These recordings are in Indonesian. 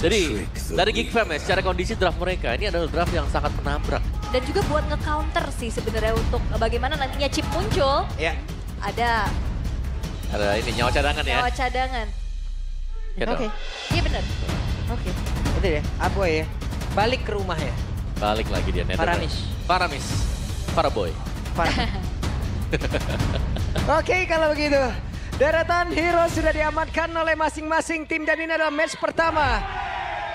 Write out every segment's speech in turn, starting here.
Jadi dari Geek Fam ya, secara kondisi draft mereka ini adalah draft yang sangat menabrak. Dan juga buat nge-counter sih sebenarnya untuk bagaimana nantinya chip muncul. Ya. Ada Ada ini nyawa cadangan ya. nyawa cadangan. Gitu. Oke. Iya bener. Oke. Udah ya, Aboy ya. Balik ke rumah ya. Balik lagi dia. Paramis. Paraboy. Oke, kalau begitu. Deretan hero sudah diamankan oleh masing-masing tim dan ini adalah match pertama.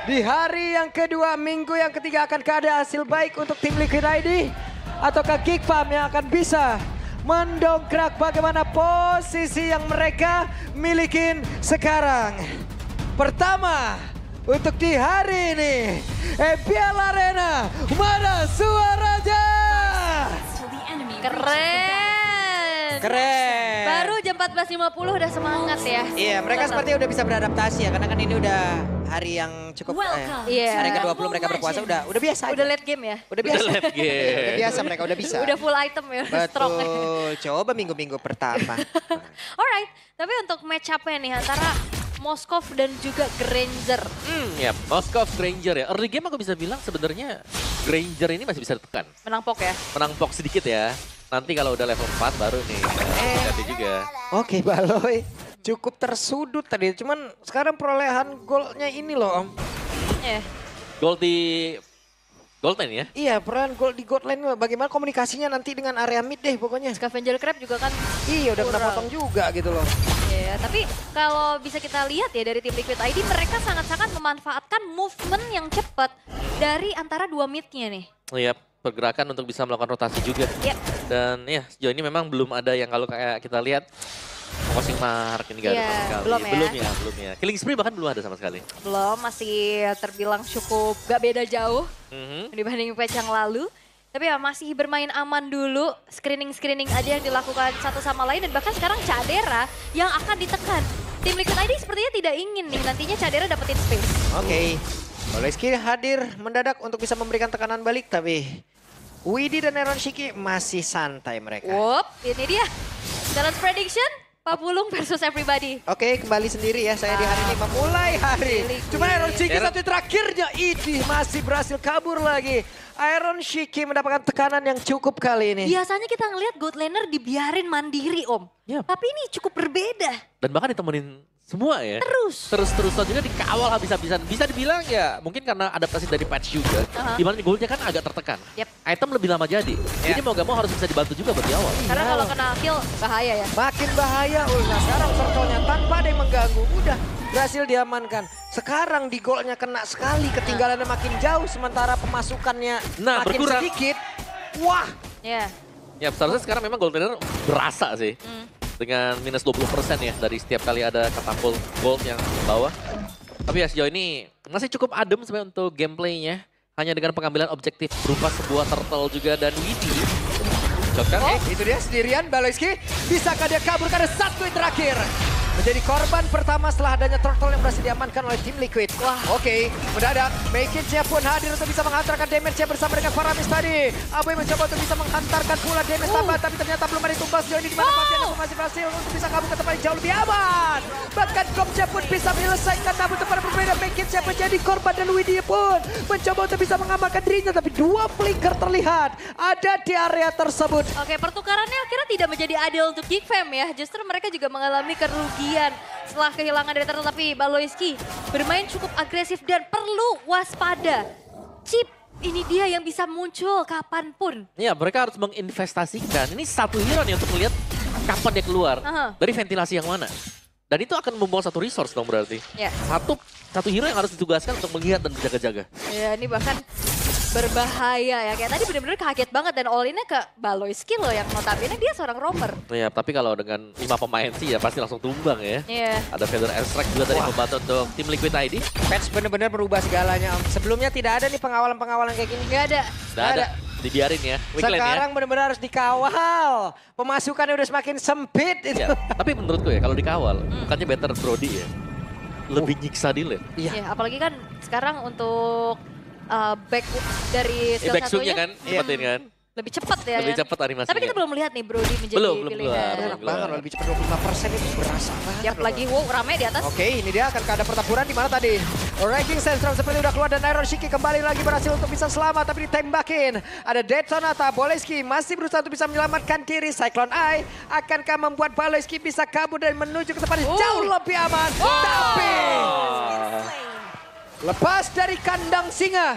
Di hari yang kedua, minggu yang ketiga akankah ada hasil baik untuk tim Liquid ID? Ataukah Geek Fam yang akan bisa mendongkrak bagaimana posisi yang mereka milikin sekarang? Pertama, untuk di hari ini, EPL Arena, mana suaranya? Keren. Keren. Baru jam 14.50 udah semangat ya. Iya, mereka sepertinya udah bisa beradaptasi ya, karena kan ini udah hari yang cukup Iya. hari ke-20 mereka berpuasa udah biasa aja. Udah late game ya. Udah biasa. Udah late game. Udah biasa mereka udah bisa. Udah full item ya, udah strong. Betul. Coba minggu-minggu pertama. Alright, tapi untuk match up-nya nih antara Moskov dan juga Granger. Ya, Moskov Granger ya. Early game aku bisa bilang sebenarnya Granger ini masih bisa ditekan. Menang pok ya. Menang pok sedikit ya. Nanti kalau udah level 4 baru nih. Ganti juga. Oke, Baloy. Cukup tersudut tadi. Cuman sekarang perolehan golnya ini loh, Om. Gold di Goldman ya. Iya, perolehan gol di gold line. Bagaimana komunikasinya nanti dengan area mid deh pokoknya. Scavenger Crab juga kan. Iya, udah kena potong juga gitu loh. Iya, tapi kalau bisa kita lihat ya dari tim Liquid ID, mereka sangat-sangat memanfaatkan movement yang cepat dari antara dua mid-nya nih. Iya, pergerakan untuk bisa melakukan rotasi juga. Yep. Dan ya sejauh ini memang belum ada yang kalau kayak kita lihat Focusing Mark ini gak ada sama sekali. belum ya. Belum ya. Killing Spree bahkan belum ada sama sekali. Belum, masih terbilang cukup gak beda jauh Mhm. dibanding patch yang lalu. Tapi ya masih bermain aman dulu, screening-screening aja yang dilakukan satu sama lain. Dan bahkan sekarang Cadera yang akan ditekan. Tim Liquid ID sepertinya tidak ingin nih nantinya Cadera dapetin space. Oke. Oleski hadir mendadak untuk bisa memberikan tekanan balik, tapi Widi dan Aaron Shiki masih santai mereka. Wup, ini dia. Challenge prediction, Papulung versus everybody. Oke, kembali sendiri ya saya di hari ini memulai hari. Cuma Aaron Shiki satu terakhirnya, Idi masih berhasil kabur lagi. Aaron Shiki mendapatkan tekanan yang cukup kali ini. Biasanya kita ngelihat God Laner dibiarin mandiri Om. Yap. Tapi ini cukup berbeda. Dan bahkan ditemenin semua ya. Terus. Terus-terusan juga dikawal habis-habisan. Bisa dibilang ya mungkin karena adaptasi dari patch juga. Dimana goldnya kan agak tertekan. Yep. Item lebih lama jadi. Jadi mau gak mau harus bisa dibantu juga buat di awal. Karena kalau kena kill bahaya ya. Makin bahaya, nah sekarang turtle-nya tanpa ada yang mengganggu. Udah berhasil diamankan. Sekarang di golnya kena sekali, ketinggalannya makin jauh. Sementara pemasukannya Nah, makin berkurang. sedikit. Wah, Ya. Ya seharusnya sekarang memang gold laner berasa sih. Dengan minus 20% ya dari setiap kali ada katapult gold yang bawah. Tapi ya sejauh ini masih cukup adem sebenarnya untuk gameplaynya. Hanya dengan pengambilan objektif berupa sebuah turtle juga dan Widi. Cocok kan? itu dia sendirian Baloyski. Bisakah dia kabur karena satu yang terakhir? Menjadi korban pertama setelah adanya turtle yang berhasil diamankan oleh tim Liquid. Wah, oke. Mendadak, Makinsnya pun hadir untuk bisa menghantarkan damage-nya bersama dengan Faramis tadi. Aboy mencoba untuk bisa menghantarkan pula damage tambah, tapi ternyata belum ada tumbas sejauh ini di mana Fabian masih berhasil untuk bisa kabur ke tempat yang jauh lebih aman. Bahkan Komsnya pun bisa menyelesaikan, namun tempat berbeda. Makinsnya menjadi korban dan Widya pun mencoba untuk bisa mengamankan dirinya, tapi dua flicker terlihat ada di area tersebut. Oke, pertukarannya akhirnya tidak menjadi adil untuk Geek Fam ya. Justru mereka juga mengalami kerugian setelah kehilangan dari turtle. Tapi Baloyski bermain cukup agresif dan perlu waspada. Chip ini dia yang bisa muncul kapanpun. Ya mereka harus menginvestasikan. Ini satu hero nih untuk melihat kapan dia keluar. Dari ventilasi yang mana. Dan itu akan membawa satu resource dong berarti. Ya. Satu hero yang harus ditugaskan untuk melihat dan berjaga-jaga. Ya, ini bahkan berbahaya ya. Kayak tadi bener-bener kaget banget dan all in-nya ke Baloyski loh yang notabene dia seorang roamer. Ya tapi kalau dengan 5 pemain sih ya pasti langsung tumbang ya. Iya. Ada Feather Airstrike juga tadi membantu untuk tim Liquid ID. Patch benar-benar merubah segalanya, Om. Sebelumnya tidak ada nih pengawalan-pengawalan kayak gini. Nggak ada. Nggak ada. Dibiarin ya. Weekland ya. Sekarang benar-benar harus dikawal. Pemasukannya udah semakin sempit itu. Ya, tapi menurutku ya kalau dikawal bukannya better Brody ya. Lebih nyiksa deal ya. Iya. Ya, apalagi kan sekarang untuk back dari skill Back swingnya satunya. kan, seperti ini kan. Lebih cepat ya. Lebih cepat animasinya. Tapi kita belum lihat nih Brody menjadi Belum pilihan. keluar. Enak banget loh, lebih cepat 25% itu berasa banget. Yap, loh. lagi wow rame di atas. Oke, ini dia akan ada pertempuran di mana tadi. Ranking Sandstorm seperti udah keluar dan Iron Shiki kembali lagi berhasil untuk bisa selamat tapi ditembakin. Ada Dead Sonata, Boleski masih berusaha untuk bisa menyelamatkan diri. Cyclone Eye akankah membuat Boleski bisa kabur dan menuju ke tempat yang jauh lebih aman. Tapi lepas dari kandang singa,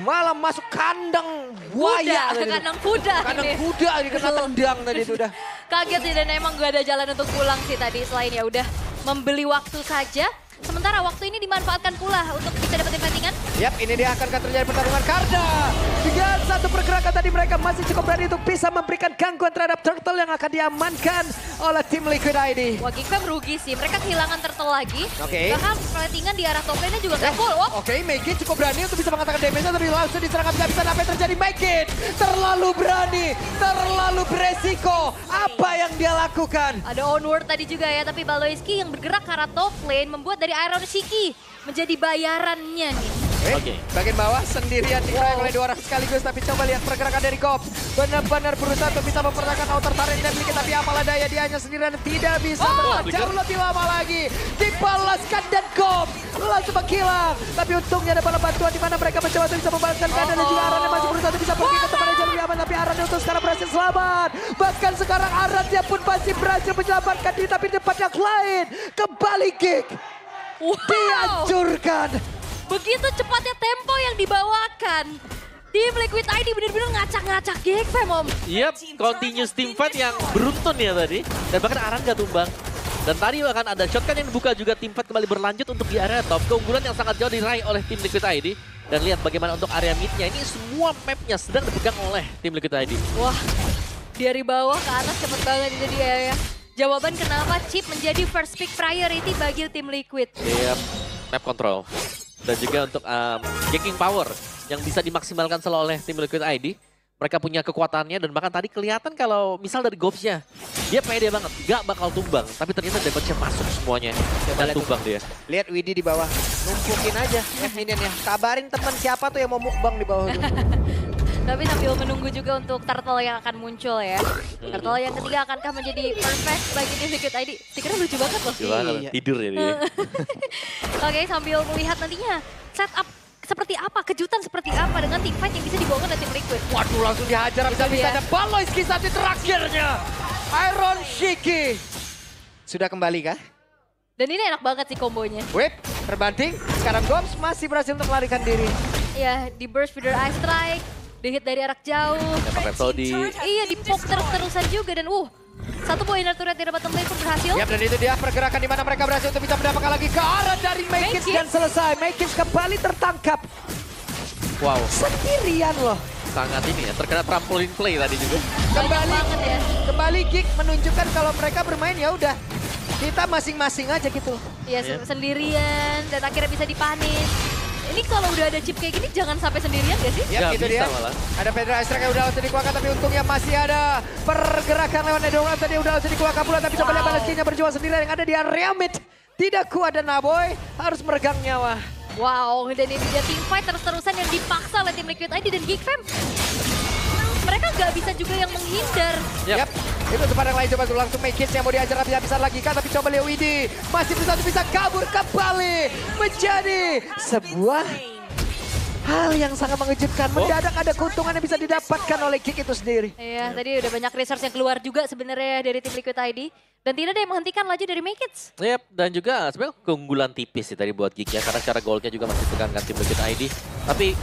malah masuk kandang buaya. Kandang kuda. Kandang ini. kuda ini kena tendang tadi itu udah. Kaget sih dan emang gak ada jalan untuk pulang sih tadi selain ya udah membeli waktu saja. Sementara waktu ini dimanfaatkan pula untuk bisa dapetin settingan. Yap, ini dia akan terjadi pertarungan Karda. Dengan satu pergerakan tadi mereka masih cukup berani untuk bisa memberikan gangguan terhadap Turtle yang akan diamankan oleh tim Liquid ID. Wah, Geekfam rugi sih. Mereka kehilangan Turtle lagi. Oke. Bahkan settingan di arah top lane-nya juga gak full. Oh. Oke, Megit cukup berani untuk bisa mengatakan damage-nya tapi langsung diserang habis-habisan. Apa yang terjadi? Megit terlalu berani, terlalu beresiko. Apa yang dia lakukan? Ada onward tadi juga ya, tapi Baloiski yang bergerak ke arah top lane membuat dari Iron Shiki menjadi bayarannya nih. Oke. Bagian bawah sendirian dikeroyok oleh dua orang sekaligus, tapi coba lihat pergerakan dari Gops. Benar-benar berusaha untuk bisa mempertahankan outer turret dan Liquid, tapi apalah daya dia hanya sendirian tidak bisa bertahan jauh lebih lama lagi. Dibalaskan dan Gops langsung menghilang. Tapi untungnya ada bala bantuan di mana mereka mencoba untuk bisa membalaskan keadaan dan juga Aran yang masih berusaha untuk bisa pergi ke tempat yang jauh lebih aman, tapi Aran untuk sekarang berhasil selamat. Bahkan sekarang Arannya pun masih berhasil menyelamatkan diri, tapi di tempat yang lain kembali Geek. Wow. Dihancurkan. Begitu cepatnya tempo yang dibawakan. Tim Liquid ID benar-benar ngacak-ngacak Geekfam, Om. Yap, continuous teamfight yang beruntun ya tadi. Dan bahkan Aran gak tumbang. Dan tadi bahkan ada shotgun yang dibuka juga, teamfight kembali berlanjut untuk di area top. Keunggulan yang sangat jauh diraih oleh tim Liquid ID. Dan lihat bagaimana untuk area midnya, ini semua mapnya sedang dipegang oleh tim Liquid ID. Wah, dari bawah ke atas cepet banget itu dia ya. Jawaban kenapa Chip menjadi first pick priority bagi tim Liquid. Yap, map control. Dan juga untuk ganking power yang bisa dimaksimalkan selalu oleh tim Liquid ID. Mereka punya kekuatannya dan bahkan tadi kelihatan kalau misal dari Gopsnya, dia pede banget, gak bakal tumbang. Tapi ternyata damage-nya masuk semuanya dan tumbang dia. Lihat Widi di bawah, numpukin aja minion ya. Kabarin teman siapa tuh yang mau mukbang di bawah tuh. Tapi sambil menunggu juga untuk Turtle yang akan muncul ya. Turtle yang ketiga akankah menjadi perfect bagi tim Liquid ID? Stikernya lucu banget loh. Gimana? Iya. Tidur ya dia. Oke, sambil melihat nantinya setup seperti apa, kejutan seperti apa dengan tim fight yang bisa dibawakan dari tim Liquid. Waduh, langsung dihajar habis-habisan. Ada Baloiski saat terakhirnya. Iron Shiki. Sudah kembali kah? Dan ini enak banget sih kombonya. Whip, terbanting. Sekarang Gops masih berhasil untuk melarikan diri. Ya, di burst feeder eye strike, di hit dari arah jauh. Dapat Rhapsody. Iya, di poke terus-terusan juga dan satu poin turret dari bottom lane pun berhasil. Yap, dan itu dia pergerakan di mana mereka berhasil untuk bisa mendapatkan lagi ke arah dari Maykins dan selesai. Maykins kembali tertangkap. Wow, Sendirian loh. sangat ini ya, terkena trampoline play tadi juga. Kembali, banget ya. kembali Geek menunjukkan kalau mereka bermain ya udah. Kita masing-masing aja gitu. Iya, sendirian dan akhirnya bisa dipanis. Ini kalau udah ada chip kayak gini jangan sampai sendirian gak sih? Ya, Nggak itu bisa dia. malah. Ada Pedra Strike yang udah langsung dikeluarkan, tapi untungnya masih ada pergerakan lewat Nedongan. Tadi udah langsung dikeluarkan pula, tapi coba lihat Baleskinya berjuang sendirian yang ada di area mid. Tidak kuat dan Naboy harus meregang nyawa. Wow, dan ini dia team fight terus-terusan yang dipaksa oleh tim Liquid ID dan Geekfam. Mereka nggak bisa juga yang menghindar. Yap. Itu tempat yang lain coba tuh langsung Maykins yang mau diajar habis-habisan lagi kan. Tapi coba lihat Widi masih bisa kabur kembali. Menjadi sebuah hal yang sangat mengejutkan. Mendadak ada keuntungan yang bisa didapatkan oleh Geek itu sendiri. Iya, tadi udah banyak resource yang keluar juga sebenarnya dari tim Liquid ID. Dan tidak ada yang menghentikan laju dari Maykins. Yep, dan juga sebenarnya keunggulan tipis sih tadi buat Geek ya. Karena secara goldnya juga masih pegang kan tim Liquid ID. Tapi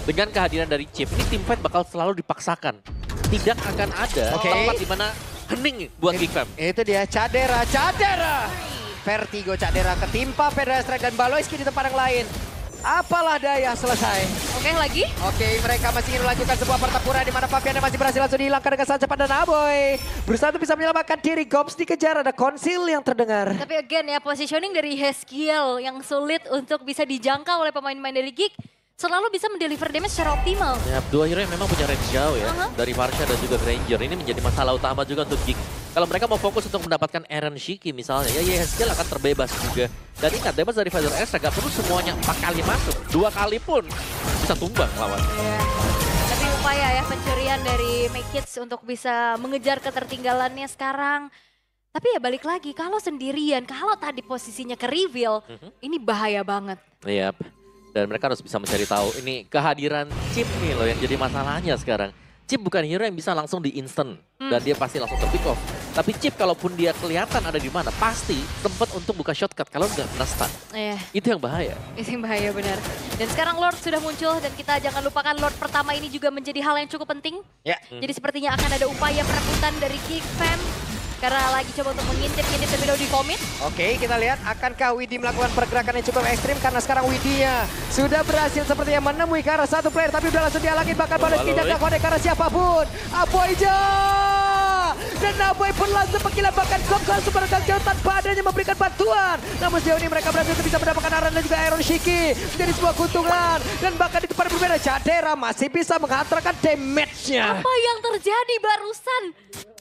dengan kehadiran dari Chip, ini team fight bakal selalu dipaksakan. Tidak akan ada tempat di mana hening buat Geekfam. Itu dia, Cadera. Vertigo Cadera ketimpa Pedra Strike dan Baloiski di tempat yang lain. Apalah daya, selesai. Oke, lagi. Oke, mereka masih ingin melanjutkan sebuah pertempuran di mana Fabian masih berhasil langsung dihilangkan dengan sangat cepat dan Aboy berusaha untuk bisa menyelamatkan diri. Gops dikejar, ada konsil yang terdengar. Tapi again ya, positioning dari Heskiel yang sulit untuk bisa dijangkau oleh pemain-pemain dari Geek selalu bisa mendeliver damage secara optimal. Ya, dua hero yang memang punya range jauh ya. Dari Varsha dan juga Granger. Ini menjadi masalah utama juga untuk Geek. Kalau mereka mau fokus untuk mendapatkan Aaron Shiki misalnya, ya Yeskiel akan terbebas juga. Dan ingat, damage dari Feather X gak perlu semuanya 4 kali masuk. 2 kali pun bisa tumbang lawan. Iya. Tapi upaya ya pencurian dari Make Kids untuk bisa mengejar ketertinggalannya sekarang. Tapi ya balik lagi, kalau sendirian, kalau tadi posisinya ke reveal, ini bahaya banget. Iya, dan mereka harus bisa mencari tahu. Ini kehadiran Chip nih loh yang jadi masalahnya sekarang. Chip bukan hero yang bisa langsung di instant dan dia pasti langsung ke pick off. Tapi Chip kalaupun dia kelihatan ada di mana, pasti sempat untuk buka shortcut kalau nggak kena stun. Itu yang bahaya. Itu yang bahaya benar. Dan sekarang Lord sudah muncul dan kita jangan lupakan Lord pertama ini juga menjadi hal yang cukup penting. Jadi sepertinya akan ada upaya perebutan dari Geek Fam. Karena lagi coba untuk mengintip-ngintip tapi udah di komit. Oke, kita lihat akankah Widhi melakukan pergerakan yang cukup ekstrim karena sekarang Widhi-nya sudah berhasil sepertinya menemui ke arah satu player tapi udah langsung dihalangin bahkan Baloyski tidak kode ke arah siapapun. Aboyja! Dan Aboy pun langsung menggila bahkan Gokal sebarang jauh tanpa adanya memberikan bantuan. Namun sejauh ini mereka berhasil bisa mendapatkan Aran dan juga Iron Shiki menjadi sebuah keuntungan. Dan bahkan di tempat berbeda Jadera masih bisa menghantarkan damage-nya. Apa yang terjadi barusan?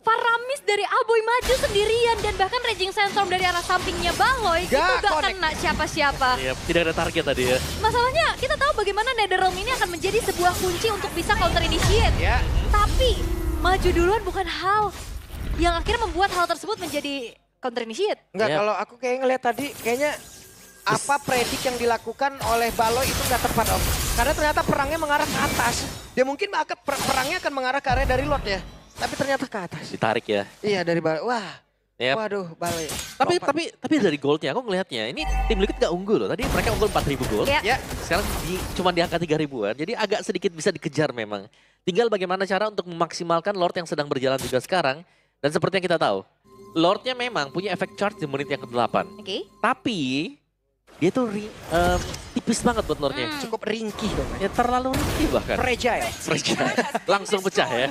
Faramis dari Aboy maju sendirian dan bahkan Raging Sandstorm dari arah sampingnya Baloy itu gak kena siapa-siapa. Iya, tidak ada target tadi ya. Masalahnya kita tahu bagaimana Netherrealm ini akan menjadi sebuah kunci untuk bisa counter initiate. Tapi maju duluan bukan hal yang akhirnya membuat hal tersebut menjadi counter initiate. Enggak, kalau aku kayak ngeliat tadi kayaknya apa predik yang dilakukan oleh Baloy itu nggak tepat Om. Karena ternyata perangnya mengarah ke atas. Dia mungkin perangnya akan mengarah ke area dari Lord ya. Tapi ternyata ke atas. Ditarik ya. Iya dari Baloy. Wah. Waduh, Baloy. Tapi dari goldnya aku ngelihatnya ini tim Liquid gak unggul loh. Tadi mereka unggul 4.000 gold. Sekarang cuma di angka 3.000-an. Jadi agak sedikit bisa dikejar memang. Tinggal bagaimana cara untuk memaksimalkan Lord yang sedang berjalan juga sekarang. Dan seperti yang kita tahu, Lordnya memang punya efek charge di menit yang ke-8. Tapi dia tuh tipis banget buat Lordnya. Cukup ringkih dong. Ya terlalu ringkih bahkan. Fragile. Langsung pecah ya.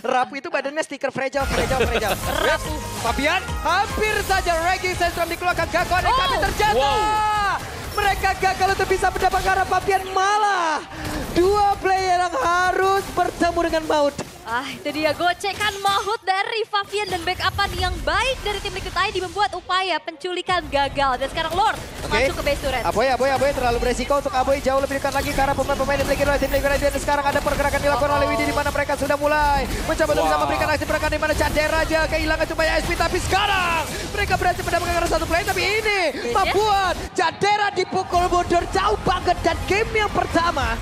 Rapu itu badannya stiker fragile. Rapu. Fabian hampir saja Raging Sandstorm dikeluarkan Gakon tapi terjatuh. Mereka gagal untuk bisa mendapatkan arah Fabian malah. Dua player yang harus bertemu dengan maut. Itu dia gocekan maut dari Fabian dan backupan yang baik dari tim Liquid ID membuat upaya penculikan gagal. Dan sekarang Lord masuk ke base turret. Aboy terlalu beresiko untuk Aboy jauh lebih dekat lagi ke arah pemain-pemain tim Liquid ID. Dan sekarang ada pergerakan dilakukan oleh Widhi di mana mereka sudah mulai mencoba untuk bisa memberikan aksi pergerakan di mana Jadera aja kehilangan supaya SP. Tapi sekarang mereka berhasil mendapatkan arah satu play. Tapi ini membuat Jadera dipukul mundur jauh banget. Dan game yang pertama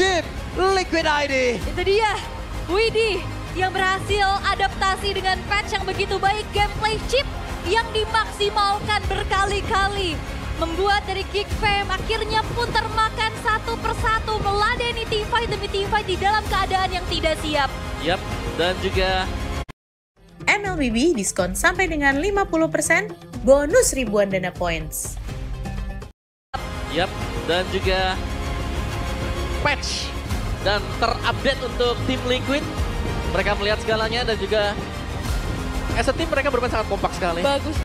tim Liquid ID. Itu dia. Widhi yang berhasil adaptasi dengan patch yang begitu baik, gameplay chip yang dimaksimalkan berkali-kali. Membuat dari Geek Fam akhirnya pun termakan satu persatu meladeni teamfight demi teamfight di dalam keadaan yang tidak siap. Dan juga MLBB diskon sampai dengan 50%, bonus ribuan dana points. Dan juga patch dan terupdate untuk tim Liquid. Mereka melihat segalanya dan juga as a team mereka bermain sangat kompak sekali. Bagus.